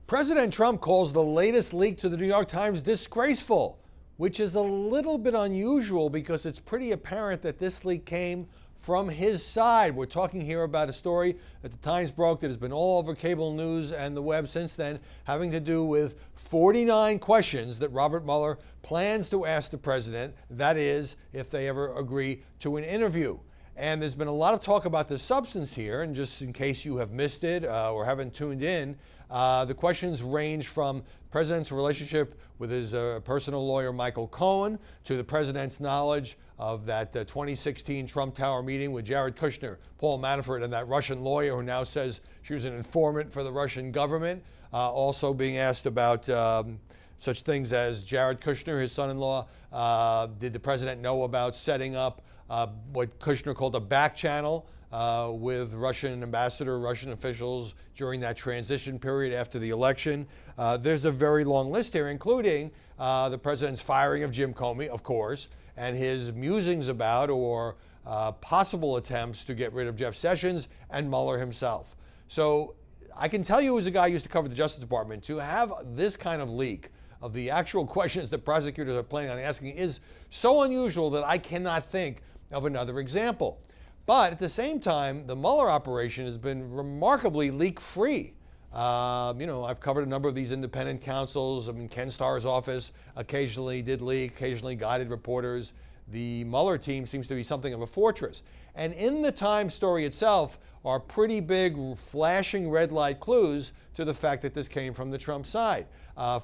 President Trump calls the latest leak to the New York Times disgraceful, which is a little bit unusual because it's pretty apparent that this leak came from his side. We're talking here about a story that the Times broke that has been all over cable news and the web since then, having to do with 49 questions that Robert Mueller plans to ask the president, that is, if they ever agree to an interview. And there's been a lot of talk about the substance here, and just in case you have missed it or haven't tuned in, the questions range from the president's relationship with his personal lawyer, Michael Cohen, to the president's knowledge of that 2016 Trump Tower meeting with Jared Kushner, Paul Manafort, and that Russian lawyer who now says she was an informant for the Russian government. Also being asked about such things as Jared Kushner, his son-in-law. Did the president know about setting up what Kushner called a back channel with Russian ambassador, Russian officials during that transition period after the election? There's a very long list here, including the president's firing of Jim Comey, of course, and his musings about or possible attempts to get rid of Jeff Sessions and Mueller himself. So I can tell you, as a guy who used to cover the Justice Department, to have this kind of leak of the actual questions that prosecutors are planning on asking is so unusual that I cannot think of another example. But at the same time, the Mueller operation has been remarkably leak-free. I've covered a number of these independent counsels. I mean, Ken Starr's office occasionally did leak, occasionally guided reporters. The Mueller team seems to be something of a fortress. And in the Times story itself are pretty big flashing red light clues to the fact that this came from the Trump side.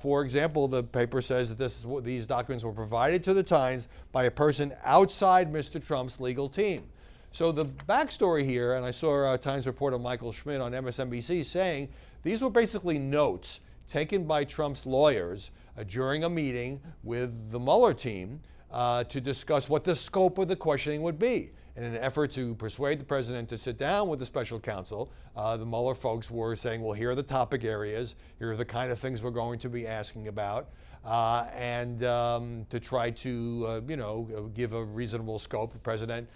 For example, the paper says that these documents were provided to the Times by a person outside Mr. Trump's legal team. So the backstory here, and I saw Times reporter Michael Schmidt on MSNBC saying these were basically notes taken by Trump's lawyers during a meeting with the Mueller team to discuss what the scope of the questioning would be. In an effort to persuade the president to sit down with the special counsel, the Mueller folks were saying, well, here are the topic areas, here are the kind of things we're going to be asking about, and to try to, give a reasonable scope the president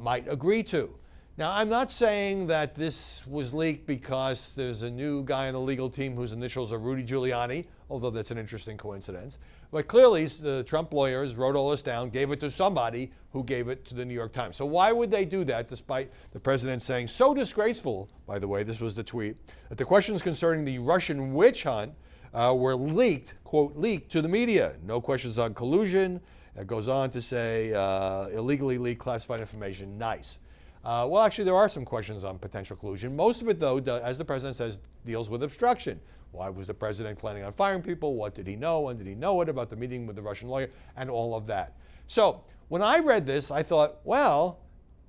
might agree to. Now, I'm not saying that this was leaked because there's a new guy on the legal team whose initials are Rudy Giuliani, although that's an interesting coincidence. But clearly, the Trump lawyers wrote all this down, gave it to somebody who gave it to the New York Times. So why would they do that, despite the president saying, so disgraceful, by the way, this was the tweet, that the questions concerning the Russian witch hunt were leaked, quote, leaked to the media. No questions on collusion. It goes on to say, illegally leaked classified information. Nice. Well, actually, there are some questions on potential collusion. Most of it, though, as the president says, deals with obstruction. Why was the president planning on firing people? What did he know? When did he know it about the meeting with the Russian lawyer? And all of that. So when I read this, I thought, well,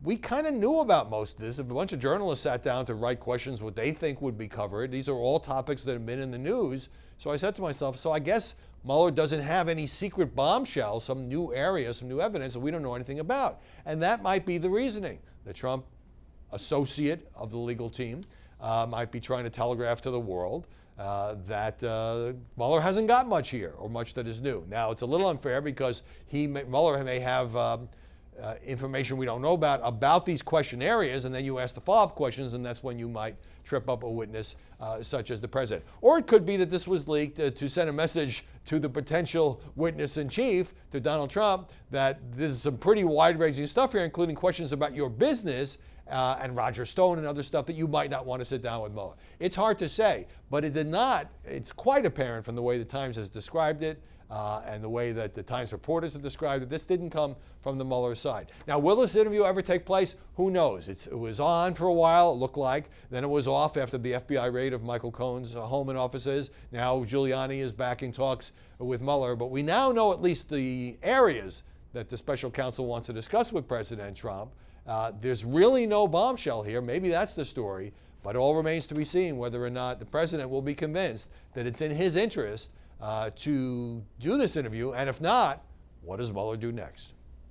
we kind of knew about most of this. If a bunch of journalists sat down to write questions what they think would be covered, these are all topics that have been in the news. So I said to myself, so I guess Mueller doesn't have any secret bombshell, some new area, some new evidence that we don't know anything about. And that might be the reasoning. The Trump associate of the legal team might be trying to telegraph to the world that Mueller hasn't got much here, or much that is new. Now, it's a little unfair because Mueller may have information we don't know about these question areas, and then you ask the follow-up questions, and that's when you might trip up a witness such as the president. Or it could be that this was leaked to send a message to the potential witness in chief, to Donald Trump, that this is some pretty wide-ranging stuff here, including questions about your business and Roger Stone and other stuff that you might not want to sit down with Mueller. It's hard to say, but it's quite apparent from the way the Times has described it and the way that the Times reporters have described it, this didn't come from the Mueller side. Now, will this interview ever take place? Who knows? It was on for a while, it looked like. Then it was off after the FBI raid of Michael Cohen's home and offices. Now Giuliani is back in talks with Mueller. But we now know at least the areas that the special counsel wants to discuss with President Trump. There's really no bombshell here. Maybe that's the story. But it all remains to be seen whether or not the president will be convinced that it's in his interest to do this interview. And if not, what does Mueller do next?